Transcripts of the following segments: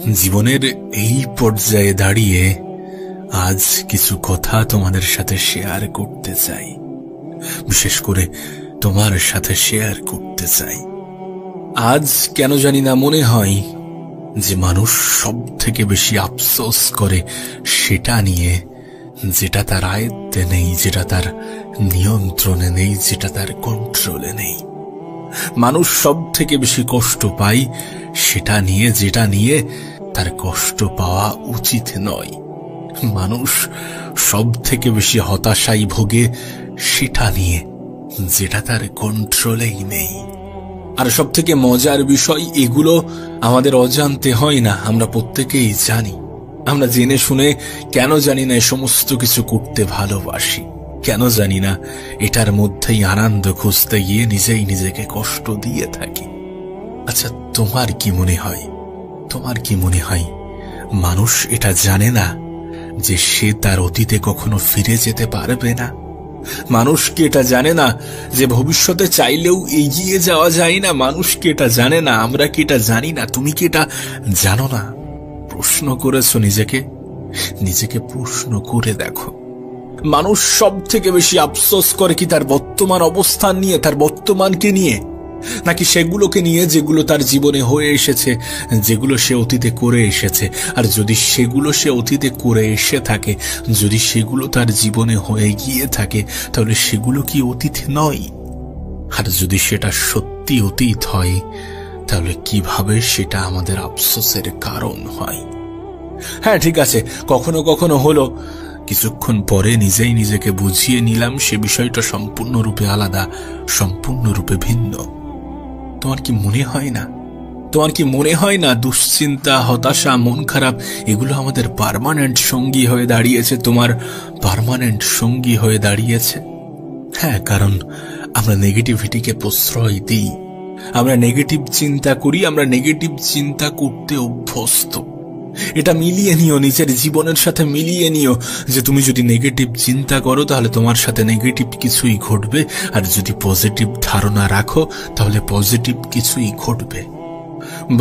জীবনের এই পর্যায়ে দাঁড়িয়ে আজ কিছু কথা তোমাদের সাথে শেয়ার করতে চাই, বিশেষ করে তোমার সাথে শেয়ার করতে চাই। আজ কেন জানি না মনে হয় যে মানুষ সব থেকে বেশি আফসোস করে সেটা নিয়ে যেটা তার আয়ত্তে নেই, যেটা তার নিয়ন্ত্রণে নেই, যেটা তার কন্ট্রোলে নেই। মানুষ সব থেকে বেশি কষ্ট পায় সেটা নিয়ে যেটা নিয়ে তার কষ্ট পাওয়া উচিত নয়। মানুষ সব থেকে বেশি হতাশায় ভোগে সেটা নিয়ে যেটা তার কন্ট্রোলেই নেই। আর সব থেকে মজার বিষয়, এগুলো আমাদের অজান্তে হয় না, আমরা প্রত্যেকেই জানি। আমরা জেনে শুনে কেন জানি না সমস্ত কিছু করতে ভালোবাসি, কেন জানি না এটার মধ্যেই আনন্দ খুঁজতে গিয়ে নিজেই নিজেকে কষ্ট দিয়ে থাকি। আচ্ছা, তোমার কি মনে হয়, মানুষ এটা জানে না যে সে তার অতীতে কখনো ফিরে যেতে পারবে না? মানুষ কি এটা জানে না যে ভবিষ্যতে চাইলেও এগিয়ে যাওয়া যায় না? মানুষ কি এটা জানে না? আমরা কি এটা জানি না? তুমি কি এটা জানো না? প্রশ্ন করেছো নিজেকে প্রশ্ন করে দেখো। মানুষ সব থেকে বেশি আফসোস করে কি তার বর্তমান অবস্থান নিয়ে, তার বর্তমানকে নিয়ে, নাকি সেগুলোকে নিয়ে যেগুলো তার জীবনে হয়ে এসেছে, যেগুলো সে অতীতে করে এসেছে? আর যদি সেগুলো সে অতীতে করে এসে থাকে, যদি সেগুলো তার জীবনে হয়ে গিয়ে থাকে, তাহলে সেগুলো কি অতীত নয়? আর যদি সেটা সত্যি অতীত হয়, তাহলে কিভাবে সেটা আমাদের আফসোসের কারণ হয়? হ্যাঁ, ঠিক আছে, কখনো কখনো হলো, কিছুক্ষণ পরে নিজেই নিজেকে বুঝিয়ে নিলাম সে বিষয়টা সম্পূর্ণরূপে আলাদা, সম্পূর্ণরূপে ভিন্ন। তোমার কি মনে হয় না দুশ্চিন্তা, হতাশা, মন খারাপ এগুলো আমাদের পার্মানেন্ট সঙ্গী হয়ে দাঁড়িয়েছে? তোমার পার্মানেন্ট সঙ্গী হয়ে দাঁড়িয়েছে। হ্যাঁ, কারণ আমরা নেগেটিভিটিকে প্রশ্রয় দিই, আমরা নেগেটিভ চিন্তা করি, আমরা নেগেটিভ চিন্তা করতে অভ্যস্ত। এটা মিলিয়ে নিও, নিজের জীবনের সাথে মিলিয়ে নিও যে তুমি যদি নেগেটিভ চিন্তা করো তাহলে তোমার সাথে নেগেটিভ কিছুই ঘটবে, আর যদি পজিটিভ ধারণা রাখো তাহলে পজিটিভ কিছুই ঘটবে।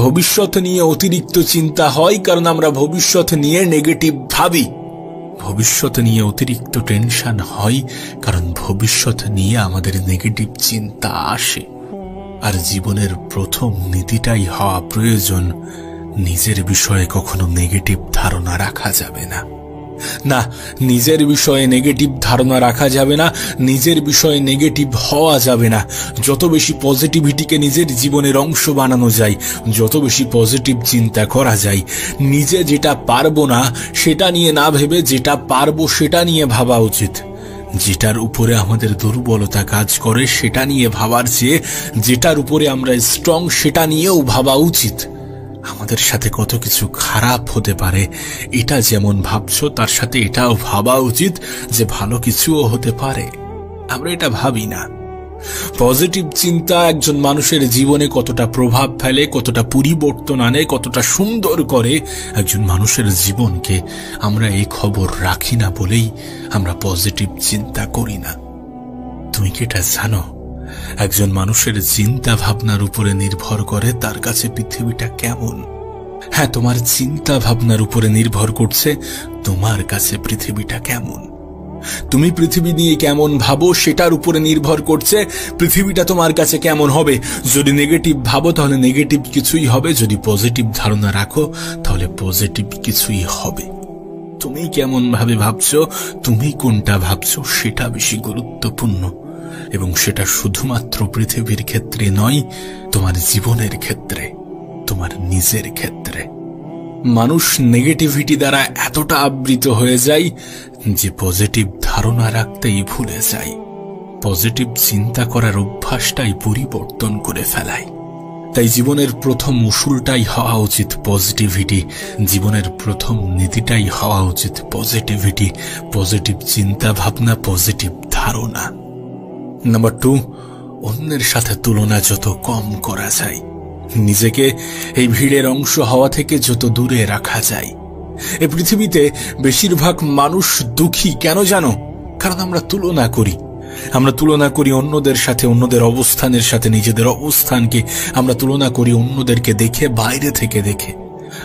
ভবিষ্যৎ নিয়ে অতিরিক্ত চিন্তা হয় কারণ আমরা ভবিষ্যৎ নিয়ে নেগেটিভ ভাবি। ভবিষ্যৎ নিয়ে অতিরিক্ত টেনশন হয় কারণ ভবিষ্যৎ নিয়ে আমাদের নেগেটিভ চিন্তা আসে। আর জীবনের প্রথম নীতিটাই হওয়া প্রয়োজন, নিজের বিষয়ে কখনো নেগেটিভ ধারণা রাখা যাবে না। না, নিজের বিষয়ে নেগেটিভ ধারণা রাখা যাবে না, নিজের বিষয়ে নেগেটিভ হওয়া যাবে না। যত বেশি পজিটিভিটিকে নিজের জীবনের অংশ বানানো যায়, যত বেশি পজিটিভ চিন্তা করা যায়, নিজে যেটা পারবো না সেটা নিয়ে না ভেবে যেটা পারবো সেটা নিয়ে ভাবা উচিত। যেটার উপরে আমাদের দুর্বলতা কাজ করে সেটা নিয়ে ভাবার চেয়ে যেটার উপরে আমরা স্ট্রং সেটা নিয়েও ভাবা উচিত। আমাদের সাথে কত কিছু খারাপ হতে পারে, এটা যেমন ভাবছো তার সাথে এটাও ভাবা উচিত যে ভালো কিছুও হতে পারে। আমরা এটা ভাবি না। পজিটিভ চিন্তা একজন মানুষের জীবনে কতটা প্রভাব ফেলে, কতটা পরিবর্তন আনে, কতটা সুন্দর করে একজন মানুষের জীবনকে, আমরা এই খবর রাখি না বলেই আমরা পজিটিভ চিন্তা করি না। তুমি কি এটা জানো? একজন মানুষের চিন্তা ভাবনার উপরে নির্ভর করে তার কাছে পৃথিবীটা কেমন। হ্যাঁ, তোমার চিন্তা ভাবনার উপরে নির্ভর করছে তোমার কাছে পৃথিবীটা কেমন। তুমি পৃথিবী নিয়ে কেমন ভাবো সেটার উপরে নির্ভর করছে পৃথিবীটা তোমার কাছে কেমন হবে। যদি নেগেটিভ ভাবো তাহলে নেগেটিভ কিছুই হবে, যদি পজিটিভ ধারণা রাখো তাহলে পজিটিভ কিছুই হবে। তুমি কেমন ভাবে ভাবছো, তুমি কোনটা ভাবছো সেটা বেশি গুরুত্বপূর্ণ, এবং সেটা শুধুমাত্র পৃথিবীর ক্ষেত্রে নয়, তোমার জীবনের ক্ষেত্রে, তোমার নিজের ক্ষেত্রে। মানুষ নেগেটিভিটি দ্বারা এতটা আবৃত হয়ে যায় যে পজিটিভ ধারণা রাখতেই ভুলে যায়, পজিটিভ চিন্তা করার অভ্যাসটাই পরিবর্তন করে ফেলায়। তাই জীবনের প্রথম উসুলটাই হওয়া উচিত পজিটিভিটি, জীবনের প্রথম নীতিটাই হওয়া উচিত পজিটিভিটি, পজিটিভ চিন্তা ভাবনা, পজিটিভ ধারণা। নাম্বার 2, অন্যের সাথে তুলনা যত কম করা যায়, নিজেকে এই ভিড়ের অংশ হওয়া থেকে যত দূরে রাখা যায়। এই পৃথিবীতে বেশিরভাগ মানুষ দুঃখী কেন জানো? কারণ আমরা তুলনা করি। আমরা তুলনা করি অন্যদের সাথে, অন্যদের অবস্থানের সাথে নিজেদের অবস্থানকে আমরা তুলনা করি অন্যদেরকে দেখে, বাইরে থেকে দেখে।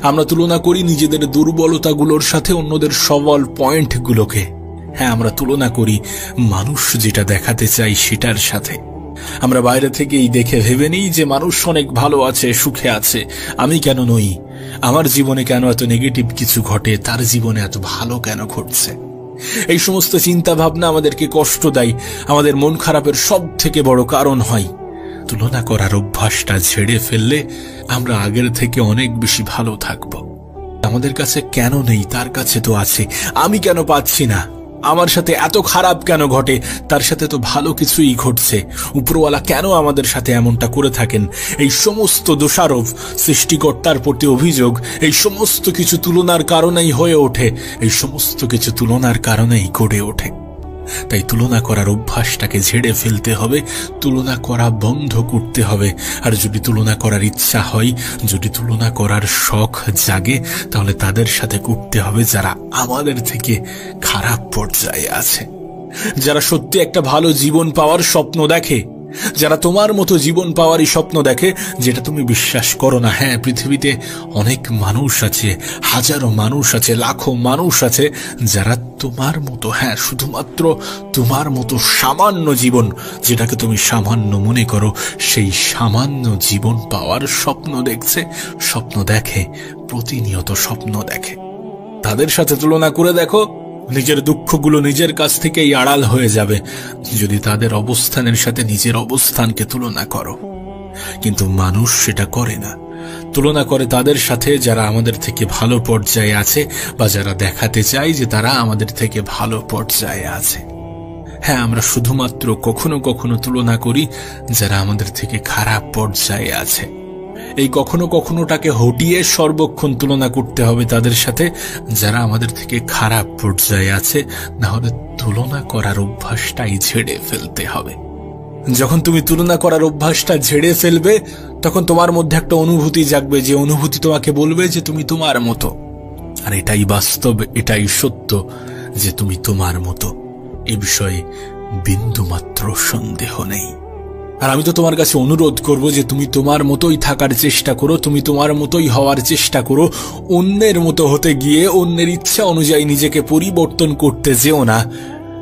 আমরা তুলনা করি নিজেদের দুর্বলতাগুলোর সাথে অন্যদের সবল পয়েন্টগুলোকে। হ্যাঁ, আমরা তুলনা করি মানুষ যেটা দেখাতে চাই সেটার সাথে। আমরা বাইরে থেকেই দেখে ভেবে নিই যে মানুষ অনেক ভালো আছে, সুখে আছে, আমি কেন নই? আমার জীবনে কেন এত নেগেটিভ কিছু ঘটে, তার জীবনে এত ভালো কেন ঘটছে? এই সমস্ত চিন্তা ভাবনা আমাদেরকে কষ্ট দেয়। আমাদের মন খারাপের সব থেকে বড় কারণ হয়। তুলনা করার অভ্যাসটা ঝেড়ে ফেললে আমরা আগের থেকে অনেক বেশি ভালো থাকব। আমাদের কাছে কেন নেই, তার কাছে তো আছে। আমি কেন পাচ্ছি না? আমার সাথে এত খারাপ কেন ঘটে, তার সাথে তো ভালো কিছুই ঘটছে। উপরওয়ালা কেন আমাদের সাথে এমনটা করে থাকেন? এই সমস্ত দোষারোপ, সৃষ্টিকর্তার প্রতি অভিযোগ, এই সমস্ত কিছু তুলনার কারণেই হয়ে ওঠে, এই সমস্ত কিছু তুলনার কারণেই গড়ে ওঠে। তাই তুলনা করার অভ্যাসটাকে ঝেড়ে ফেলতে হবে, তুলনা করা বন্ধ করতে হবে। আর যদি তুলনা করার ইচ্ছা হয়, যদি তুলনা করার শখ জাগে, তাহলে তাদের সাথে করতে হবে যারা আমাদের থেকে খারাপ পর্যায়ে আছে, যারা সত্যি একটা ভালো জীবন পাওয়ার স্বপ্ন দেখে, যারা তোমার মতো জীবন পাওয়ারই স্বপ্ন দেখে, যেটা তুমি বিশ্বাস করো না। হ্যাঁ, পৃথিবীতে অনেক মানুষ আছে, হাজারো মানুষ আছে, লাখো মানুষ আছে যারা তোমার মতো, হ্যাঁ শুধুমাত্র তোমার মতো সামান্য জীবন, যেটাকে তুমি সামান্য মনে করো, সেই সামান্য জীবন পাওয়ার স্বপ্ন দেখছে, স্বপ্ন দেখে, প্রতিনিয়ত স্বপ্ন দেখে। তাদের সাথে তুলনা করে দেখো, নিজের দুঃখগুলো নিজের কাছ থেকেই আড়াল হয়ে যাবে যদি তাদের অবস্থানের সাথে নিজের অবস্থানকে তুলনা করো। কিন্তু মানুষ সেটা করে না, তুলনা করে তাদের সাথে যারা আমাদের থেকে ভালো পর্যায়ে আছে, বা যারা দেখাতে চায় যে তারা আমাদের থেকে ভালো পর্যায়ে আছে। হ্যাঁ, আমরা শুধুমাত্র কখনো কখনো তুলনা করি যারা আমাদের থেকে খারাপ পর্যায়ে আছে। এই কখনো কখনোটাকে হটিয়ে সর্বক্ষণ তুলনা করতে হবে তাদের সাথে যারা আমাদের থেকে খারাপ পর্যায়ে আছে, না হলে তুলনা করার অভ্যাসটাই ঝেড়ে ফেলতে হবে। যখন তুমি তুলনা করার অভ্যাসটা ঝেড়ে ফেলবে, তখন তোমার মধ্যে একটা অনুভূতি জাগবে, যে অনুভূতি তোমাকে বলবে যে তুমি তোমার মতো। আর এটাই বাস্তব, এটাই সত্য যে তুমি তোমার মতো। এ বিষয়ে বিন্দুমাত্র সন্দেহ নেই। আর আমি তো তোমার কাছে অনুরোধ করব যে তুমি তোমার মতোই থাকার চেষ্টা করো, তুমি তোমার মতোই হওয়ার চেষ্টা করো। অন্যের মতো হতে গিয়ে অন্যের ইচ্ছা অনুযায়ী নিজেকে পরিবর্তন করতে যেও না।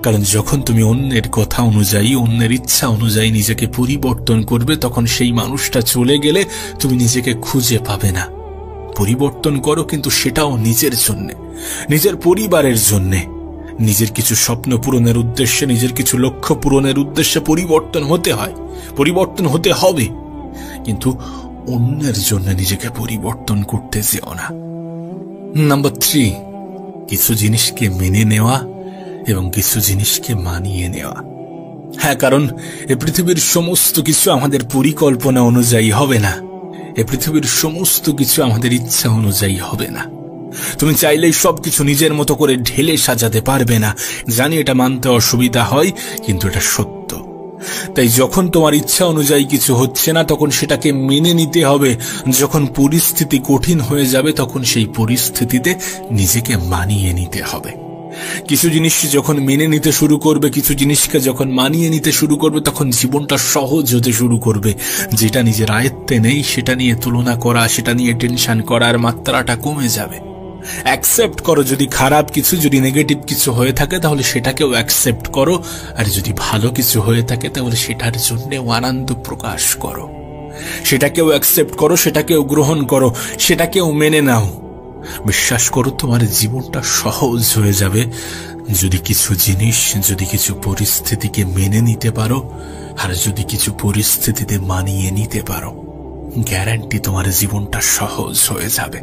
কারণ যখন তুমি অন্যের কথা অনুযায়ী, অন্যের ইচ্ছা অনুযায়ী নিজেকে পরিবর্তন করবে, তখন সেই মানুষটা চলে গেলে তুমি নিজেকে খুঁজে পাবে না। পরিবর্তন করো, কিন্তু সেটাও নিজের জন্যে, নিজের পরিবারের জন্যে, নিজের কিছু স্বপ্ন পূরণের উদ্দেশ্যে, নিজের কিছু লক্ষ্য পূরণের উদ্দেশ্যে পরিবর্তন হতে হয়, পরিবর্তন হতে হবে। কিন্তু অন্যের জন্য নিজেকে পরিবর্তন করতে যেও না। নাম্বার 3, কিছু জিনিসকে মেনে নেওয়া এবং কিছু জিনিসকে মানিয়ে নেওয়া। হ্যাঁ, কারণ এ পৃথিবীর সমস্ত কিছু আমাদের পরিকল্পনা অনুযায়ী হবে না, এ পৃথিবীর সমস্ত কিছু আমাদের ইচ্ছা অনুযায়ী হবে না। তুমি চাইলেই সবকিছু নিজের মতো করে ঢেলে সাজাতে পারবে না। জানি এটা মানতে অসুবিধা হয়, কিন্তু এটা সত্য। তাই যখন তোমার ইচ্ছা অনুযায়ী কিছু হচ্ছে না, তখন সেটাকে মেনে নিতে হবে। যখন পরিস্থিতি কঠিন হয়ে যাবে, তখন সেই পরিস্থিতিতে নিজেকে মানিয়ে নিতে হবে। কিছু জিনিস যখন মেনে নিতে শুরু করবে, কিছু জিনিসকে যখন মানিয়ে নিতে শুরু করবে, তখন জীবনটা সহজ হতে শুরু করবে। যেটা নিজের আয়ত্তে নেই, সেটা নিয়ে তুলনা করা, সেটা নিয়ে টেনশন করার মাত্রাটা কমে যাবে। অ্যাকসেপ্ট করো, যদি খারাপ কিছু, যদি নেগেটিভ কিছু হয়ে থাকে, তাহলে সেটাকেও অ্যাকসেপ্ট করো। আর যদি ভালো কিছু হয়ে থাকে, তাহলে সেটার জন্যেও আনন্দ প্রকাশ করো। সেটাকেও অ্যাকসেপ্ট করো, সেটাকেও গ্রহণ করো, সেটাকেও মেনে নাও। বিশ্বাস করো, তোমার জীবনটা সহজ হয়ে যাবে যদি কিছু জিনিস, যদি কিছু পরিস্থিতিকে মেনে নিতে পারো, আর যদি কিছু পরিস্থিতিতে মানিয়ে নিতে পারো। গ্যারান্টি তোমার জীবনটা সহজ হয়ে যাবে।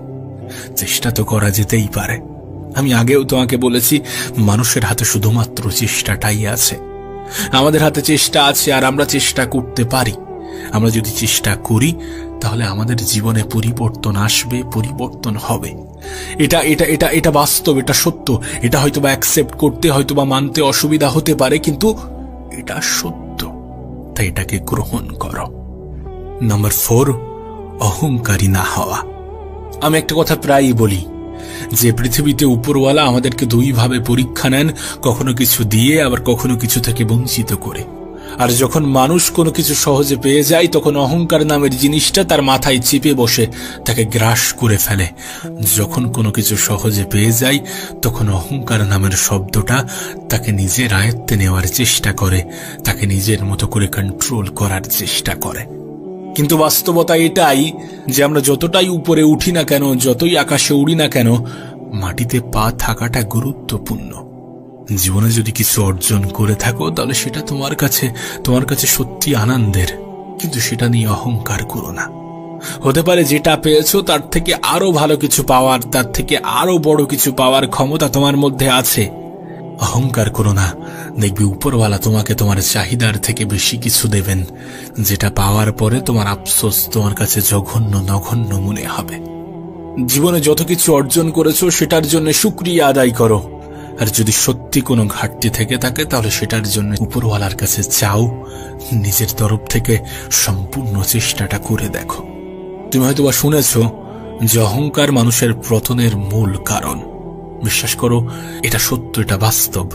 চেষ্টা তো করা যেতেই পারে। আমি আগেও তোমাকে বলেছি, মানুষের হাতে শুধুমাত্র চেষ্টাটাই আছে। আমাদের হাতে চেষ্টা আছে, আর আমরা চেষ্টা করতে পারি। আমরা যদি চেষ্টা করি, তাহলে আমাদের জীবনে পরিবর্তন আসবে, পরিবর্তন হবে। এটা এটা এটা এটা বাস্তব, এটা সত্য। এটা হয়তোবা অ্যাকসেপ্ট করতে, হয়তোবা মানতে অসুবিধা হতে পারে, কিন্তু এটা সত্য। তাই এটাকে গ্রহণ করো। নাম্বার 4, অহংকারী না হওয়া। আমি একটা কথা প্রায়ই বলি যে পৃথিবীতে উপরওয়ালা আমাদেরকে দুইভাবে পরীক্ষা নেন, কখনো কিছু দিয়ে, আবার কখনো কিছু থেকে বঞ্চিত করে। আর যখন মানুষ কোনো কিছু সহজে পেয়ে যায় তখন অহংকার নামের জিনিসটা তার মাথায় চেপে বসে তাকে গ্রাস করে ফেলে। যখন কোনো কিছু সহজে পেয়ে যায় তখন অহংকার নামের শব্দটা তাকে নিজের আয়ত্তে নেওয়ার চেষ্টা করে, তাকে নিজের মতো করে কন্ট্রোল করার চেষ্টা করে। কিন্তু বাস্তবতা এটাই যে আমরা যতটাই উপরে উঠি না কেন, যতই আকাশে উড়ি না কেন, মাটিতে পা থাকাটা গুরুত্বপূর্ণ। জীবনে যদি কিছু অর্জন করে থাকো তাহলে সেটা তোমার কাছে সত্যি আনন্দের, কিন্তু সেটা নিয়ে অহংকার করো না। হতে পারে যেটা পেয়েছো তার থেকে আরো ভালো কিছু পাওয়ার, তার থেকে আরো বড় কিছু পাওয়ার ক্ষমতা তোমার মধ্যে আছে। অহংকার করো না, দেখবি উপরওয়ালা তোমাকে তোমার চাহিদার থেকে বেশি কিছু দেবেন, যেটা পাওয়ার পরে তোমার আফসোস তোমার কাছে জঘন্য নগণ্য মনে হবে। জীবনে যত কিছু অর্জন করেছো সেটার জন্য শুকরিয়া আদায় করো, আর যদি সত্যি কোনো ঘাটতি থেকে থাকে তাহলে সেটার জন্য উপরওয়ালার কাছে চাও, নিজের তরফ থেকে সম্পূর্ণ চেষ্টাটা করে দেখো। তুমি হয়তোবা শুনেছো যে অহংকার মানুষের পতনের মূল কারণ। বিশ্বাস করো, এটা সত্য, এটা বাস্তব।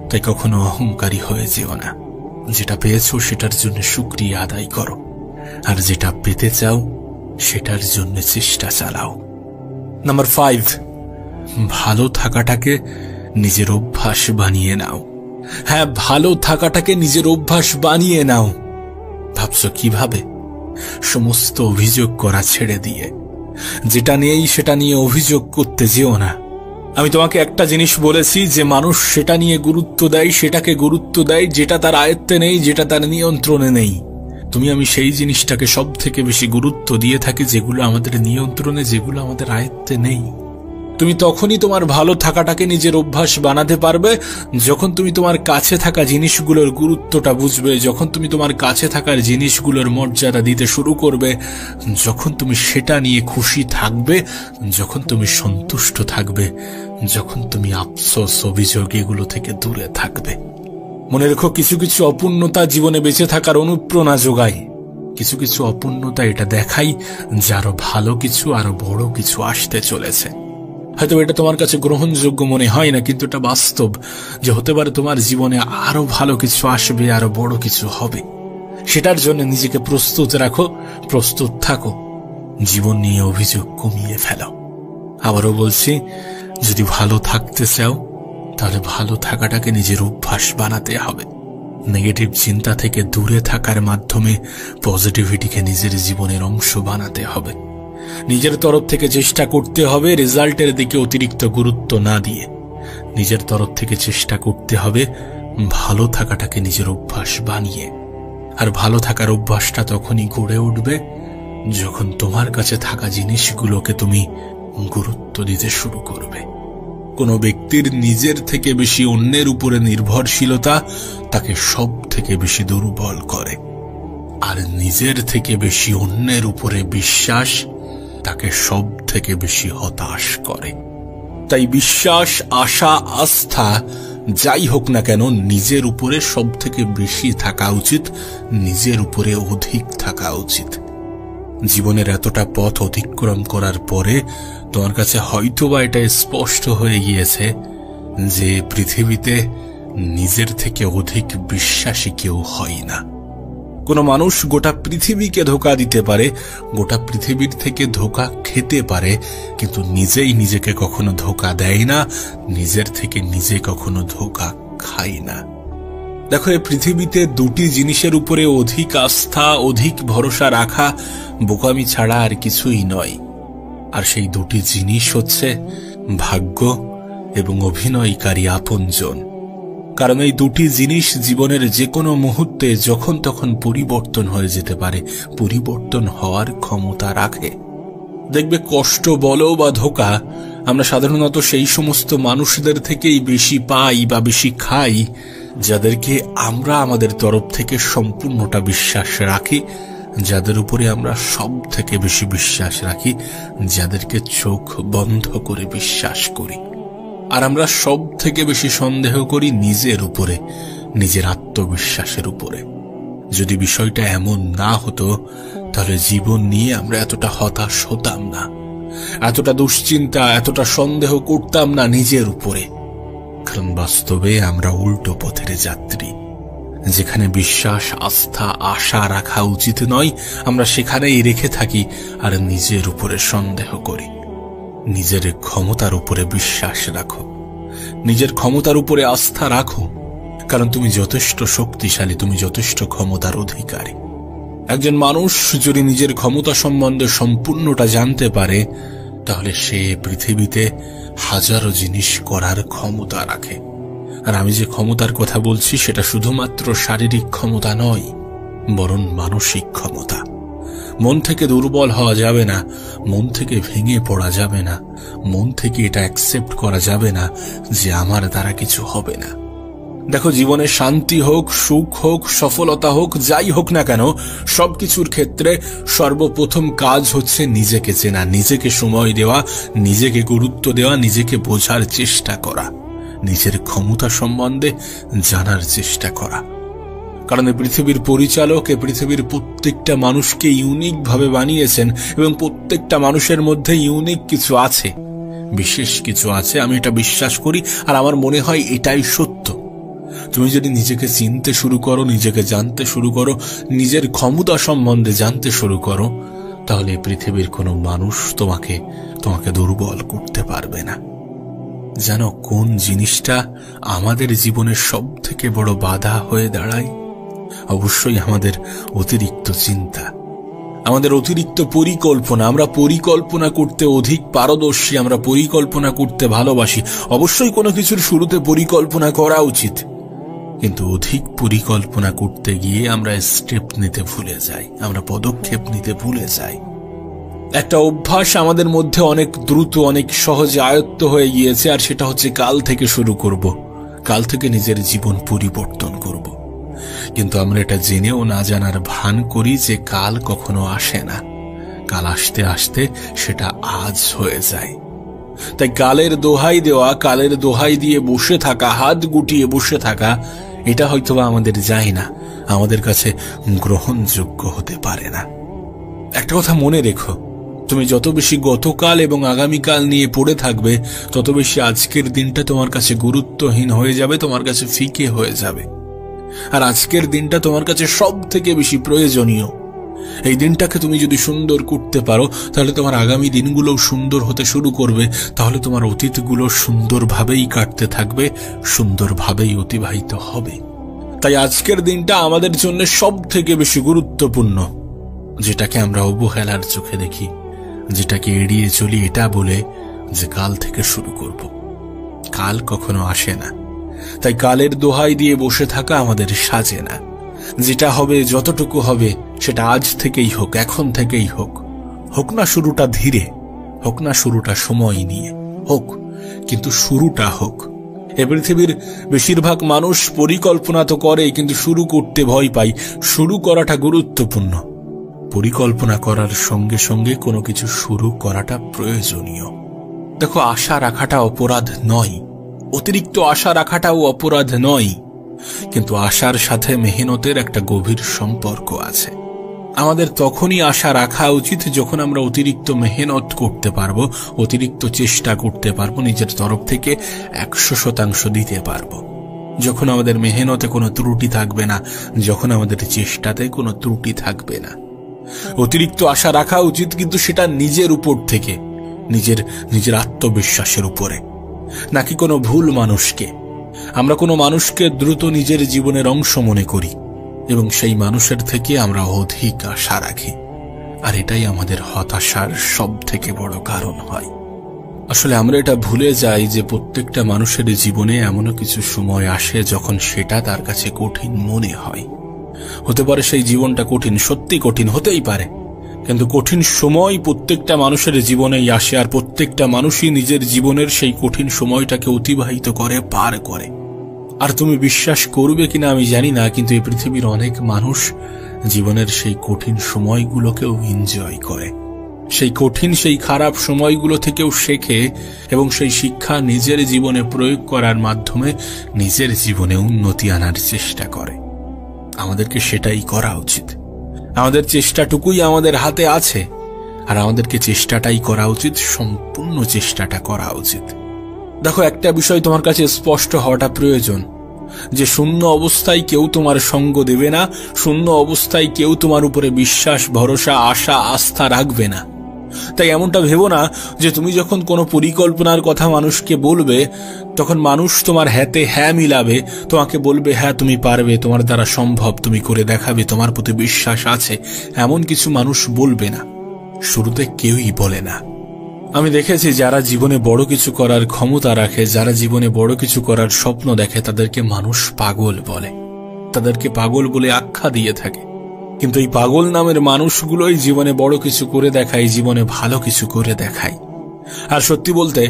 তাই কখনো অহংকারী হয়ে যেও না। যেটা পেয়েছো সেটার জন্য শুকরিয়া আদায় করো, আর যেটা পেতে চাও সেটার জন্য চেষ্টা চালাও। নাম্বার 5, ভালো থাকাটাকে নিজের অভ্যাস বানিয়ে নাও। হ্যাঁ, ভালো থাকাটাকে নিজের অভ্যাস বানিয়ে নাও। ভাবছো কিভাবে? সমস্ত অভিযোগ করা ছেড়ে দিয়ে, যেটা নেই সেটা নিয়ে অভিযোগ করতে যেও না। আমি তোমাকে একটা জিনিস বলেছি যে মানুষ সেটা নিয়ে গুরুত্ব দেয়, সেটাকে গুরুত্ব দেয় যেটা তার আয়ত্তে নেই, যেটা তার নিয়ন্ত্রণে নেই। আমি সেই জিনিসটাকে সব থেকে বেশি গুরুত্ব দিয়ে থাকি যেগুলো আমাদের নিয়ন্ত্রণে, যেগুলো আমাদের আয়ত্তে নেই। তুমি তখনই তোমার ভালো থাকাটাকে নিজের অভ্যাস বানাতে পারবে যখন তুমি তোমার কাছে থাকা জিনিসগুলোর গুরুত্বটা বুঝবে, যখন তুমি তোমার কাছে থাকার জিনিসগুলোর মর্যাদা দিতে শুরু করবে, যখন তুমি সেটা নিয়ে খুশি থাকবে, যখন তুমি সন্তুষ্ট থাকবে, যখন তুমি আফসোস অভিযোগ এগুলো থেকে দূরে থাকবে। মনে রেখো, কিছু কিছু অপূর্ণতা জীবনে বেঁচে থাকার অনুপ্রেরণা যোগায়। কিছু কিছু অপূর্ণতা এটা দেখাই যে আরো ভালো কিছু, আরো বড় কিছু আসতে চলেছে। হয়তো এটা তোমার কাছে গ্রহণযোগ্য মনে হয় না, কিন্তু এটা বাস্তব যে হতে পারে তোমার জীবনে আরো ভালো কিছু আসবে, আরো বড় কিছু হবে। সেটার জন্য নিজেকে প্রস্তুত রাখো, প্রস্তুত থাকো। জীবন নিয়ে অভিযোগ কমিয়ে ফেলো। আবারও বলছি, যদি ভালো থাকতে চাও তাহলে ভালো থাকাটাকে নিজের অভ্যাস বানাতে হবে। নেগেটিভ চিন্তা থেকে দূরে থাকার মাধ্যমে পজিটিভিটিকে নিজের জীবনের অংশ বানাতে হবে। নিজের তরফ থেকে চেষ্টা করতে হবে রেজাল্টের দিকে অতিরিক্ত গুরুত্ব না দিয়ে। নিজের তরফ থেকে চেষ্টা করতে হবে ভালো থাকাটাকে নিজের অভ্যাস বানিয়ে। আর ভালো থাকার অভ্যাসটা তখনই গড়ে উঠবে যখন তোমার কাছে থাকা জিনিসগুলোকে তুমি গুরুত্ব দিতে শুরু করবে। কোনো ব্যক্তির নিজের থেকে বেশি অন্যের উপরে নির্ভরশীলতা তাকে সব থেকে বেশি দুর্বল করে, আর নিজের থেকে বেশি অন্যের উপরে বিশ্বাস তাকে সব থেকে বেশি হতাশ করে। তাই বিশ্বাস, আশা, আস্থা যাই হোক না কেন, নিজের উপরে সব থেকে বেশি থাকা উচিত, নিজের উপরে অধিক থাকা উচিত। জীবনের এতটা পথ অতিক্রম করার পরে তোমার কাছে হয়তোবা এটা স্পষ্ট হয়ে গিয়েছে যে পৃথিবীতে নিজের থেকে অধিক বিশ্বাসী কেউ হয় না। কোনো মানুষ গোটা পৃথিবীকে ধোঁকা দিতে পারে, গোটা পৃথিবীর থেকে ধোঁকা খেতে পারে, কিন্তু নিজেই নিজেকে কখনো ধোঁকা দেয় না, নিজের থেকে নিজে কখনো ধোঁকা খায় না। দেখো, এই পৃথিবীতে দুটি জিনিসের উপরে অধিক আস্থা, অধিক ভরসা রাখা বোকামি ছাড়া আর কিছুই নয়। আর সেই দুটি জিনিস হচ্ছে ভাগ্য এবং অভিনয়কারী আপনজন। কারণ এই দুটি জিনিস জীবনের যে কোনো মুহূর্তে যখন তখন পরিবর্তন হয়ে যেতে পারে, পরিবর্তন হওয়ার ক্ষমতা রাখে। দেখবে, কষ্ট বলো বা ধোঁকা আমরা সাধারণত সেই সমস্ত মানুষদের থেকেই বেশি পাই বা বেশি খাই যাদেরকে আমরা আমাদের তরফ থেকে সম্পূর্ণটা বিশ্বাস রাখি, যাদের উপরে আমরা সব থেকে বেশি বিশ্বাস রাখি, যাদেরকে চোখ বন্ধ করে বিশ্বাস করি। আর আমরা সব থেকে বেশি সন্দেহ করি নিজের উপরে, নিজের আত্মবিশ্বাসের উপরে। যদি বিষয়টা এমন না হতো তাহলে জীবন নিয়ে আমরা এতটা হতাশ হতাম না, এতটা দুশ্চিন্তা, এতটা সন্দেহ করতাম না নিজের উপরে। কারণ বাস্তবে আমরা উল্টো পথের যাত্রী। যেখানে বিশ্বাস, আস্থা, আশা রাখা উচিত নয়, আমরা সেখানেই রেখে থাকি আর নিজের উপরে সন্দেহ করি। নিজের ক্ষমতার উপরে বিশ্বাস রাখো, নিজের ক্ষমতার উপরে আস্থা রাখো, কারণ তুমি যথেষ্ট শক্তিশালী, তুমি যথেষ্ট ক্ষমতার অধিকারী। একজন মানুষ যদি নিজের ক্ষমতা সম্বন্ধে সম্পূর্ণটা জানতে পারে, তাহলে সে পৃথিবীতে হাজারো জিনিস করার ক্ষমতা রাখে। আর আমি যে ক্ষমতার কথা বলছি সেটা শুধুমাত্র শারীরিক ক্ষমতা নয়, বরং মানসিক ক্ষমতা। মন থেকে দুর্বল হওয়া যাবে না, মন থেকে ভেঙে পড়া যাবে না, মন থেকে এটা অ্যাকসেপ্ট করা যাবে না যে আমার দ্বারা কিছু হবে না। দেখো, জীবনে শান্তি হোক, সুখ হোক, সফলতা হোক, যাই হোক না কেন, সবকিছুর ক্ষেত্রে সর্বপ্রথম কাজ হচ্ছে নিজেকে চেনা, নিজেকে সময় দেওয়া, নিজেকে গুরুত্ব দেওয়া, নিজেকে বোঝার চেষ্টা করা, নিজের ক্ষমতা সম্বন্ধে জানার চেষ্টা করা। কারণ এই পৃথিবীর পরিচালক এই পৃথিবীর প্রত্যেকটা মানুষকে ইউনিক ভাবে বানিয়েছেন এবং প্রত্যেকটা মানুষের মধ্যে ইউনিক কিছু আছে, বিশেষ কিছু আছে। আমি এটা বিশ্বাস করি আর আমার মনে হয় এটাই সত্য। তুমি যদি নিজেকে চিনতে শুরু করো, নিজেকে জানতে শুরু করো, নিজের ক্ষমতা সম্বন্ধে জানতে শুরু করো, তাহলে পৃথিবীর কোনো মানুষ তোমাকে দুর্বল করতে পারবে না। জানো কোন জিনিসটা আমাদের জীবনের সব থেকে বড় বাধা হয়ে দাঁড়ায়? অবশ্যই আমাদের অতিরিক্ত চিন্তা, আমাদের অতিরিক্ত পরিকল্পনা। আমরা পরিকল্পনা করতে অধিক পারদর্শী, আমরা পরিকল্পনা করতে ভালোবাসি। অবশ্যই কোনো কিছুর শুরুতে পরিকল্পনা করা উচিত, কিন্তু অধিক পরিকল্পনা করতে গিয়ে আমরা স্টেপ নিতে ভুলে যাই, আমরা পদক্ষেপ নিতে ভুলে যাই। একটা অভ্যাস আমাদের মধ্যে অনেক দ্রুত, অনেক সহজে আয়ত্ত হয়ে গিয়েছে, আর সেটা হচ্ছে কাল থেকে শুরু করব, কাল থেকে নিজের জীবন পরিবর্তন করব। কিন্তু আমরা এটা জেনেও না জানার ভান করি যে কাল কখনো আসে না, কাল আসতে আসতে সেটা আজ হয়ে যায়। তাই কালের দোহাই দেওয়া, কালের দোহাই দিয়ে বসে থাকা, হাত গুটিয়ে বসে থাকা, এটা হয়তোবা আমাদের যায় না, আমাদের কাছে গ্রহণযোগ্য হতে পারে না। একটা কথা মনে রেখো, তুমি যত বেশি গতকাল এবং আগামীকাল নিয়ে পড়ে থাকবে, তত বেশি আজকের দিনটা তোমার কাছে গুরুত্বহীন হয়ে যাবে, তোমার কাছে ফিকে হয়ে যাবে। আর আজকের দিনটা তোমার কাছে সব থেকে বেশি প্রয়োজনীয়। এই দিনটাকে তুমি যদি সুন্দর করতে পারো, তাহলে তোমার আগামী দিনগুলোও সুন্দর হতে শুরু করবে, তাহলে তোমার অতীতগুলো সুন্দরভাবেই কাটতে থাকবে, সুন্দরভাবেই অতিবাহিত হবে। তাই আজকের দিনটা আমাদের জন্য সব থেকে বেশি গুরুত্বপূর্ণ, যেটাকে আমরা অবহেলার চোখে দেখি, যেটাকে এড়িয়ে চলি এটা বলে যে কাল থেকে শুরু করব। কাল কখনো আসে না, তাই কালের দোহাই দিয়ে বসে থাকা আমাদের সাজে না। যেটা হবে, যতটুকু হবে, সেটা আজ থেকেই হোক, এখন থেকেই হোক। হোক না শুরুটা ধীরে, হোক না শুরুটা সময় নিয়ে, হোক, কিন্তু শুরুটা হোক। এ পৃথিবীর বেশিরভাগ মানুষ পরিকল্পনা তো করে, কিন্তু শুরু করতে ভয় পায়। শুরু করাটা গুরুত্বপূর্ণ। পরিকল্পনা করার সঙ্গে সঙ্গে কোনো কিছু শুরু করাটা প্রয়োজনীয়। দেখো, আশা রাখাটা অপরাধ নয়, অতিরিক্ত আশা রাখাটাও অপরাধ নয়, কিন্তু আশার সাথে মেহনতের একটা গভীর সম্পর্ক আছে। আমাদের তখনই আশা রাখা উচিত যখন আমরা অতিরিক্ত মেহনত করতে পারবো, অতিরিক্ত চেষ্টা করতে পারবো, নিজের তরফ থেকে 100% দিতে পারবো। যখন আমাদের মেহনতে কোনো ত্রুটি থাকবে না, যখন আমাদের চেষ্টাতে কোনো ত্রুটি থাকবে না। অতিরিক্ত আশা রাখা উচিত, কিন্তু সেটা নিজের উপর থেকে, নিজের আত্মবিশ্বাসের উপরে, নাকি কোনো ভুল মানুষকে। আমরা কোনো মানুষকে দ্রুত নিজের জীবনের অংশ মনে করি এবং সেই মানুষের থেকে আমরা অধিক আশা রাখি, আর এটাই আমাদের হতাশার সব থেকে বড় কারণ হয়। আসলে আমরা এটা ভুলে যাই যে প্রত্যেকটা মানুষের জীবনে এমনও কিছু সময় আসে যখন সেটা তার কাছে কঠিন মনে হয়। হতে পারে সেই জীবনটা কঠিন, সত্যি কঠিন হতেই পারে, কিন্তু কঠিন সময় প্রত্যেকটা মানুষের জীবনেই আসে, আর প্রত্যেকটা মানুষই নিজের জীবনের সেই কঠিন সময়টাকে অতিবাহিত করে, পার করে। আর তুমি বিশ্বাস করবে কিনা আমি জানি না, কিন্তু এই পৃথিবীর অনেক মানুষ জীবনের সেই কঠিন সময়গুলোকেও এনজয় করে, সেই কঠিন, সেই খারাপ সময়গুলো থেকেও শেখে এবং সেই শিক্ষা নিজের জীবনে প্রয়োগ করার মাধ্যমে নিজের জীবনে উন্নতি আনার চেষ্টা করে। আমাদেরকে সেটাই করা উচিত। আমাদের চেষ্টাটুকুই আমাদের হাতে আছে, আর আমাদেরকে চেষ্টাটাই করা উচিত, সম্পূর্ণ চেষ্টাটা করা উচিত। দেখো, একটা বিষয় তোমার কাছে স্পষ্ট হওয়াটা প্রয়োজন। যে শূন্য অবস্থায় কেউ তোমার সঙ্গ দেবে না, শূন্য অবস্থায় কেউ তোমার উপরে বিশ্বাস, ভরসা, আশা, আস্থা রাখবে না। তাই এমনটা ভেবো না যে তুমি যখন কোনো পরিকল্পনার কথা মানুষকে বলবে, তখন মানুষ তোমার হ্যাঁতে হ্যাঁ মিলাবে, তোমাকে বলবে হ্যাঁ তুমি পারবে, তোমার দ্বারা সম্ভব, তুমি করে দেখাবে, তোমার প্রতি বিশ্বাস আছে। এমন কিছু মানুষ বলবে না, শুরুতে কেউই বলে না। আমি দেখেছি যারা জীবনে বড় কিছু করার ক্ষমতা রাখে, যারা জীবনে বড় কিছু করার স্বপ্ন দেখে, তাদেরকে মানুষ পাগল বলে, তাদেরকে পাগল বলে আখ্যা দিয়ে থাকে। কিন্তু এই পাগল নামের মানুষগুলোই জীবনে বড় কিছু করে দেখায়, জীবনে ভালো কিছু করে দেখায়। আর সত্যি বলতে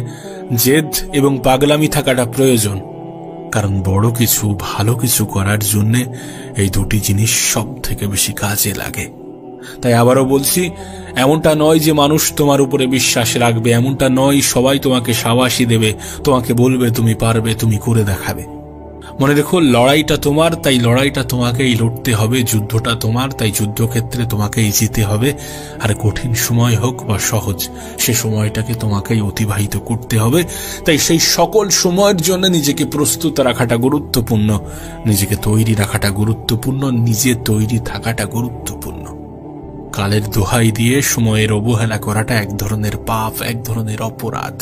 জেদ এবং পাগলামি থাকাটা প্রয়োজন, কারণ বড় কিছু, ভালো কিছু করার জন্য এই দুটি জিনিস সব থেকে বেশি কাজে লাগে। তাই আবারও বলছি, এমনটা নয় যে মানুষ তোমার উপরে বিশ্বাস রাখবে, এমনটা নয় সবাই তোমাকে শাবাশি দেবে, তোমাকে বলবে তুমি পারবে, তুমি করে দেখাবে। মনে রেখো, লড়াইটা তোমার, তাই লড়াইটা তোমাকেই লড়তে হবে, যুদ্ধটা তোমার, তাই যুদ্ধক্ষেত্রে তোমাকেই জিতে হবে। আর কঠিন সময় হোক বা সহজ, সে সময়টাকে তোমাকেই অতিবাহিত করতে হবে। তাই সেই সকল সময়ের জন্য নিজেকে প্রস্তুত রাখাটা গুরুত্বপূর্ণ, নিজেকে তৈরি রাখাটা গুরুত্বপূর্ণ, নিজে তৈরি থাকাটা গুরুত্বপূর্ণ। কালের দোহাই দিয়ে সময়ের অবহেলা করাটা এক ধরনের পাপ, এক ধরনের অপরাধ।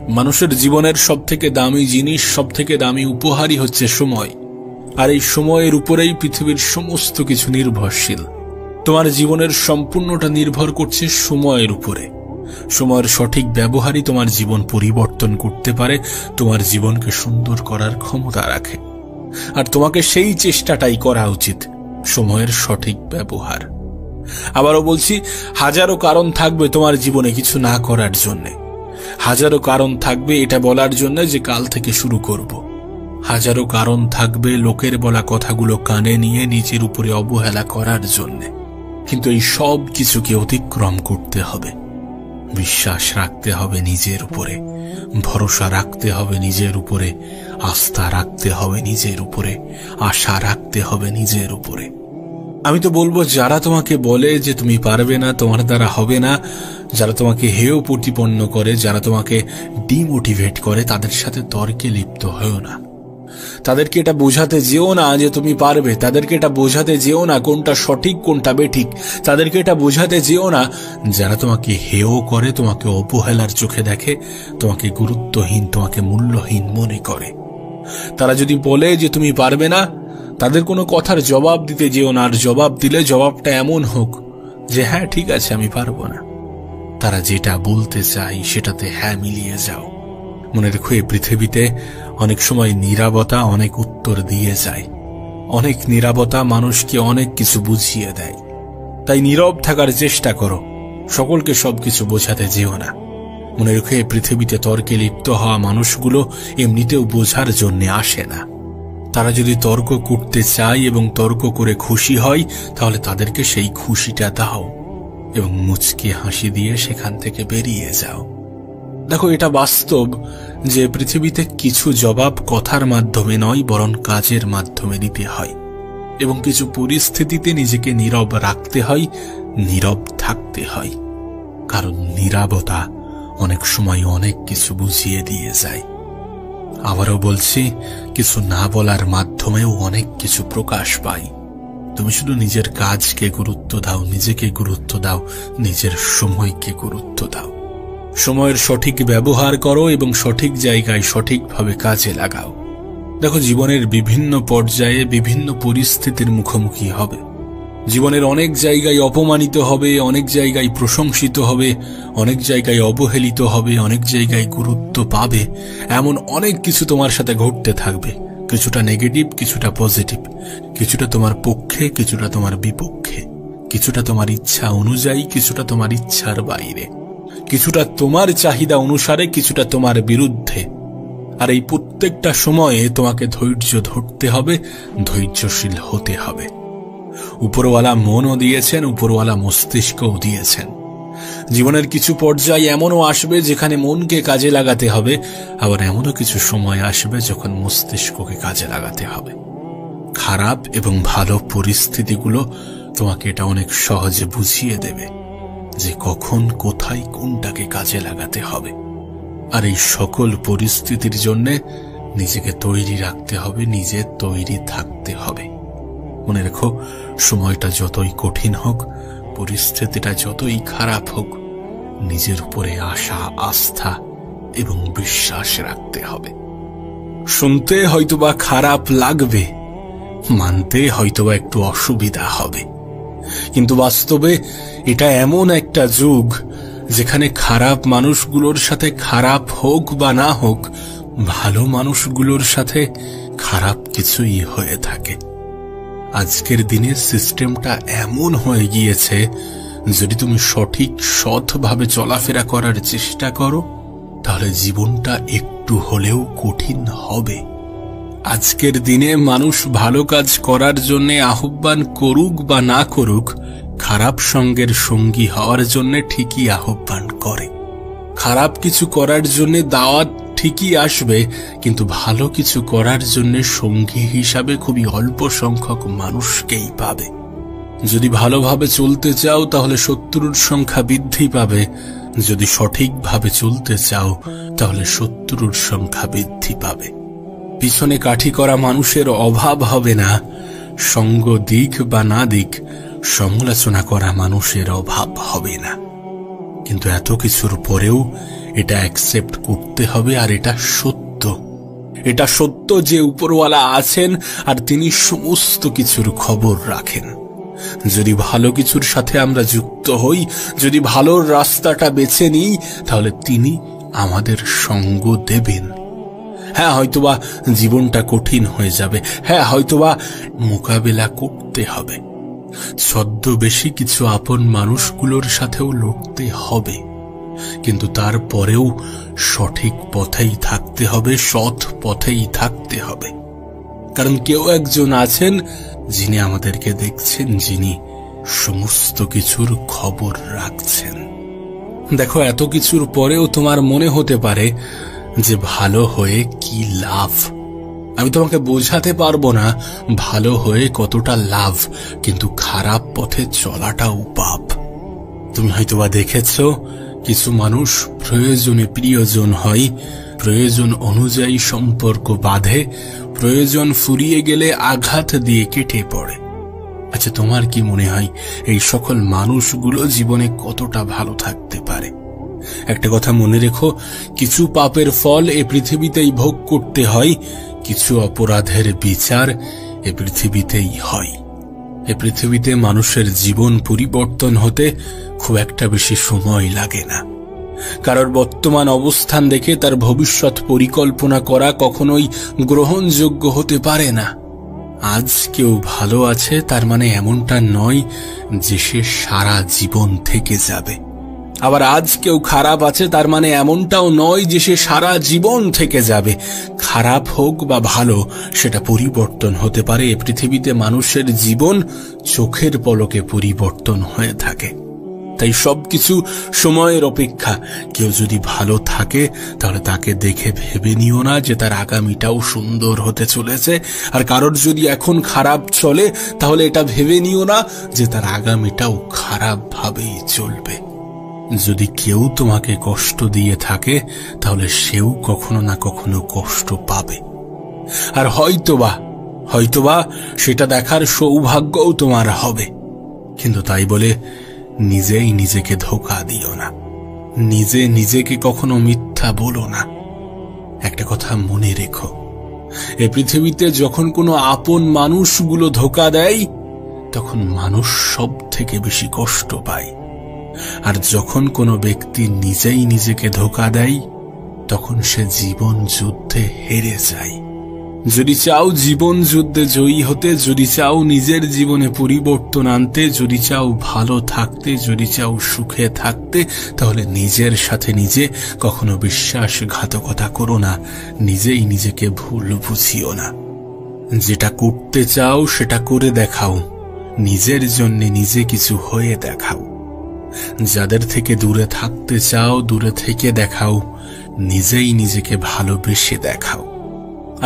মানুষের জীবনের সবথেকে দামি জিনিস, সবথেকে দামি উপহারই হচ্ছে সময়। আর এই সময়ের উপরেই পৃথিবীর সমস্ত কিছু নির্ভরশীল। তোমার জীবনের সম্পূর্ণটা নির্ভর করছে সময়ের উপরে। সময়ের সঠিক ব্যবহারই তোমার জীবন পরিবর্তন করতে পারে, তোমার জীবনকে সুন্দর করার ক্ষমতা রাখে। আর তোমাকে সেই চেষ্টাটাই করা উচিত, সময়ের সঠিক ব্যবহার। আবারও বলছি, হাজারো কারণ থাকবে তোমার জীবনে কিছু না করার জন্যে, হাজারো কারণ থাকবে এটা বলার জন্য যে কাল থেকে শুরু করব, হাজারো কারণ থাকবে লোকের বলা কথাগুলো কানে নিয়ে নিজের উপরে অবহেলা করার জন্যে। কিন্তু এই সব কিছুকে অতিক্রম করতে হবে। বিশ্বাস রাখতে হবে নিজের উপরে, ভরসা রাখতে হবে নিজের উপরে, আস্থা রাখতে হবে নিজের উপরে, আশা রাখতে হবে নিজের উপরে। আমি তো বলবো, যারা তোমাকে বলে যে তুমি পারবে না, তোমার দ্বারা হবে না, যারা তোমাকে হেয় প্রতিপন্ন করে, যারা তোমাকে ডিমোটিভেট করে, তাদের সাথে তর্কে লিপ্ত হও না। তাদেরকে এটা বোঝাতে যেও না যে তুমি পারবে, তাদেরকে এটা বোঝাতে যেও না কোনটা সঠিক কোনটা বেঠিক, তাদেরকে এটা বোঝাতে যেও না। যারা তোমাকে হেয় করে, তোমাকে অবহেলার চোখে দেখে, তোমাকে গুরুত্বহীন, তোমাকে মূল্যহীন মনে করে, তারা যদি বলে যে তুমি পারবে না, তাদের কোনো কথার জবাব দিতে যেও না। আর জবাব দিলে জবাবটা এমন হোক যে হ্যাঁ ঠিক আছে আমি পারবো না। তারা যেটা বলতে চায় সেটাতে হ্যাঁ মিলিয়ে যাও। মনে রেখো, এই পৃথিবীতে অনেক সময় নীরবতা অনেক উত্তর দিয়ে যায়, অনেক নীরবতা মানুষকে অনেক কিছু বুঝিয়ে দেয়। তাই নীরব থাকার চেষ্টা করো, সকলকে সবকিছু বোঝাতে যেও না। মনে রেখো, এই পৃথিবীতে তর্কে লিপ্ত হওয়া মানুষগুলো এমনিতেও বোঝার জন্য আসে না। তারা যদি তর্ক করতে চায় এবং তর্ক করে খুশি হয়, তাহলে তাদেরকে সেই খুশিটা দাও এবং মুচকি হাসি দিয়ে সেখান থেকে বেরিয়ে যাও। দেখো, এটা বাস্তব যে পৃথিবীতে কিছু জবাব কথার মাধ্যমে নয়, বরং কাজের মাধ্যমে দিতে হয়, এবং কিছু পরিস্থিতিতে নিজেকে নীরব রাখতে হয়, নীরব থাকতে হয়। কারণ নীরবতা অনেক সময় অনেক কিছু বুঝিয়ে দিয়ে যায়। আবারও বলছি, কিছু না বলার মাধ্যমেও অনেক কিছু প্রকাশ পায়। তুমি শুধু নিজের কাজকে গুরুত্ব দাও, নিজেকে গুরুত্ব দাও, নিজের সময়কে গুরুত্ব দাও। সময়ের সঠিক ব্যবহার করো এবং সঠিক জায়গায় সঠিকভাবে কাজে লাগাও। দেখো, জীবনের বিভিন্ন পর্যায়ে বিভিন্ন পরিস্থিতির মুখোমুখি হবে। জীবনের অনেক জায়গায় অপমানিত হবে, অনেক জায়গায় প্রশংসিত হবে, অনেক জায়গায় অবহেলিত হবে, অনেক জায়গায় গুরুত্ব পাবে। এমন অনেক কিছু তোমার সাথে ঘটতে থাকবে, কিছুটা নেগেটিভ, কিছুটা পজিটিভ, কিছুটা তোমার পক্ষে, কিছুটা তোমার বিপক্ষে, কিছুটা তোমার ইচ্ছা অনুযায়ী, কিছুটা তোমার ইচ্ছার বাইরে, কিছুটা তোমার চাহিদা অনুসারে, কিছুটা তোমার বিরুদ্ধে। আর এই প্রত্যেকটা সময়ে তোমাকে ধৈর্য ধরতে হবে, ধৈর্যশীল হতে হবে। উপরওয়ালা মনও দিয়েছেন, উপরওয়ালা মস্তিষ্কও দিয়েছেন। জীবনের কিছু পর্যায়ে এমনও আসবে যেখানে মনকে কাজে লাগাতে হবে, আবার এমনও কিছু সময় আসবে যখন মস্তিষ্ককে কাজে লাগাতে হবে। খারাপ এবং ভালো পরিস্থিতিগুলো তোমাকে এটা অনেক সহজে বুঝিয়ে দেবে যে কখন কোথায় কোনটাকে কাজে লাগাতে হবে। আর এই সকল পরিস্থিতির জন্য নিজেকে তৈরি রাখতে হবে, নিজে তৈরি থাকতে হবে। মনে রেখো, সময়টা যতই কঠিন হোক, পরিস্থিতিটা যতই খারাপ হোক, নিজের উপরে আশা, আস্থা এবং বিশ্বাস রাখতে হবে। শুনতে হয়তোবা খারাপ লাগবে, মানতে হয়তোবা একটু অসুবিধা হবে, কিন্তু বাস্তবে এটা এমন একটা যুগ যেখানে খারাপ মানুষগুলোর সাথে খারাপ হোক বা না হোক, ভালো মানুষগুলোর সাথে খারাপ কিছুই হয়ে থাকে। আজকের দিনে সিস্টেমটা এমন হয়ে গিয়েছে, যদি তুমি সঠিক সৎভাবে চলাফেরা করার চেষ্টা করো, তাহলে জীবনটা একটু হলেও কঠিন হবে। আজকের দিনে মানুষ ভালো কাজ করার জন্য আহ্বান করুক বা না করুক, খারাপ সঙ্গের সঙ্গী হওয়ার জন্য ঠিকই আহ্বান করে। খারাপ কিছু করার জন্য দাওয়াত ঠিকই আসবে, কিন্তু ভালো কিছু করার জন্য সঙ্গী হিসাবে খুবই অল্প সংখ্যক মানুষকেই পাবে। যদি ভালোভাবে চলতে চাও তাহলে শত্রুর সংখ্যা বৃদ্ধি পাবে, যদি সঠিকভাবে চলতে চাও তাহলে শত্রুর সংখ্যা বৃদ্ধি পাবে। পিছনে কাঠি করা মানুষের অভাব হবে না, সঙ্গ দিক বা না দিক, সমালোচনা করা মানুষের অভাব হবে না। কিন্তু এত কিছুর পরেও এটা অ্যাকসেপ্ট করতে হবে, আর এটা সত্য। এটা সত্য যে উপরওয়ালা আছেন আর তিনি সমস্ত কিছুর খবর রাখেন। যদি ভালো কিছুর সাথে আমরা যুক্ত হই, যদি ভালোর রাস্তাটা বেছে নিই, তাহলে তিনি আমাদের সঙ্গ দেবেন। হ্যাঁ, হয়তোবা জীবনটা কঠিন হয়ে যাবে, হ্যাঁ হয়তোবা মোকাবেলা করতে হবে, ছদ্মবেশী কিছু আপন মানুষগুলোর সাথেও লড়তে হবে, কিন্তু তারপরেও সঠিক পথেই থাকতে হবে, সৎ পথেই থাকতে হবে। কারণ কেউ একজন আছেন যিনি আমাদেরকে দেখছেন, যিনি সমস্ত কিছুর খবর রাখছেন। দেখো, এত কিছুর পরেও তোমার মনে হতে পারে যে ভালো হয়ে কি লাভ। আমি তোমাকে বোঝাতে পারবো না ভালো হয়ে কতটা লাভ, কিন্তু খারাপ পথে চলাটাও পাপ। তুমি হয়তোবা দেখেছ, কিছু মানুষ প্রয়োজনে প্রিয়জন হয়, প্রয়োজন অনুযায়ী সম্পর্ক বাঁধে, প্রয়োজন ফুরিয়ে গেলে আঘাত দিয়ে কেটে পড়ে। আচ্ছা, তোমার কি মনে হয় এই সকল মানুষগুলো জীবনে কতটা ভালো থাকতে পারে? একটা কথা মনে রেখো, কিছু পাপের ফল এ পৃথিবীতেই ভোগ করতে হয়, কিছু অপরাধের বিচার এ পৃথিবীতেই হয়। এ পৃথিবীতে মানুষের জীবন পরিবর্তন হতে খুব একটা বেশি সময় লাগে না। কারোর বর্তমান অবস্থান দেখে তার ভবিষ্যৎ পরিকল্পনা করা কখনোই গ্রহণযোগ্য হতে পারে না। আজ কেউ ভালো আছে তার মানে এমনটা নয় যে সে সারা জীবন থেকে যাবে। আবার আজ কেউ খারাপ আছে তার মানে এমনটাও নয় যে সে সারা জীবন থেকে যাবে। খারাপ হোক বা ভালো, সেটা পরিবর্তন হতে পারে। এ পৃথিবীতে মানুষের জীবন চোখের পলকে পরিবর্তন হয়ে থাকে। তাই সবকিছু সময়ের অপেক্ষা। কেউ যদি ভালো থাকে তাহলে তাকে দেখে ভেবে নিও না যে তার আগামীটাও সুন্দর হতে চলেছে, আর কারোর যদি এখন খারাপ চলে তাহলে এটা ভেবে নিও না যে তার আগামীটাও খারাপ ভাবেই চলবে। যদি কেউ তোমাকে কষ্ট দিয়ে থাকে তাহলে সেও কখনো না কখনো কষ্ট পাবে, আর হয়তোবা সেটা দেখার সৌভাগ্যও তোমার হবে। কিন্তু তাই বলে নিজেই নিজেকে ধোঁকা দিও না, নিজেকে কখনো মিথ্যা বলো না। একটা কথা মনে রেখো, এই পৃথিবীতে যখন কোনো আপন মানুষগুলো ধোঁকা দেয় তখন মানুষ সব থেকে বেশি কষ্ট পায়, আর যখন কোনো ব্যক্তি নিজেই নিজেকে ধোঁকা দেয় তখন সে জীবন যুদ্ধে হেরে যায়। যদি চাও জীবন যুদ্ধে জয়ী হতে, যদি চাও নিজের জীবনে পরিবর্তন আনতে, যদি চাও ভালো থাকতে, যদি চাও সুখে থাকতে, তাহলে নিজের সাথে নিজে কখনো বিশ্বাসঘাতকতা করো না, নিজেই নিজেকে ভুল বুঝিও না। যেটা করতে চাও সেটা করে দেখাও, নিজের জন্য নিজে কিছু হয়ে দেখাও। যাদের থেকে দূরে থাকতে চাও দূরে থেকে দেখাও, নিজেই নিজেকে ভালোবেসে দেখাও।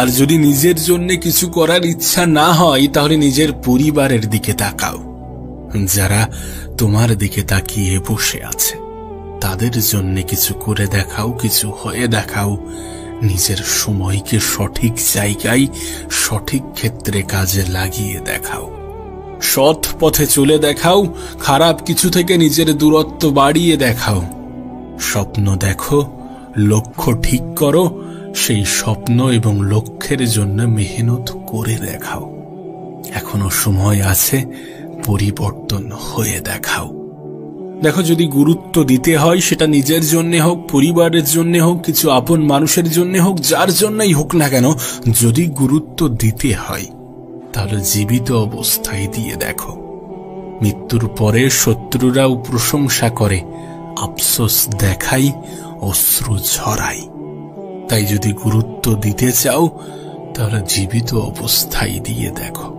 আর যদি নিজের জন্য কিছু করার ইচ্ছা না হয় তাহলে নিজের পরিবারের দিকে তাকাও। যারা তোমার দিকে তাকিয়ে বসে আছে তাদের জন্য কিছু করে দেখাও, কিছু হয়ে দেখাও। নিজের সময়কে সঠিক জায়গায় সঠিক ক্ষেত্রে কাজে লাগিয়ে দেখাও। সৎ পথে চলে দেখাও, খারাপ কিছু থেকে নিজের দূরত্ব বাড়িয়ে দেখাও। স্বপ্ন দেখো, লক্ষ্য ঠিক করো, সেই স্বপ্ন এবং লক্ষ্যের জন্য মেহনত করে দেখাও। এখনো সময় আছে, পরিবর্তন হয়ে দেখাও। দেখো, যদি গুরুত্ব দিতে হয় সেটা নিজের জন্য হোক, পরিবারের জন্য হোক, কিছু আপন মানুষের জন্য হোক, যার জন্যই হোক না কেন, যদি গুরুত্ব দিতে হয় তাহলে জীবিত অবস্থায় দিয়ে দেখো। মৃত্যুর পরে শত্রুরাও প্রশংসা করে, আফসোস দেখাই, অশ্রু ঝরাই। তাই যদি গুরুত্ব দিতে চাও তাহলে জীবিত অবস্থায় দিয়ে দেখো।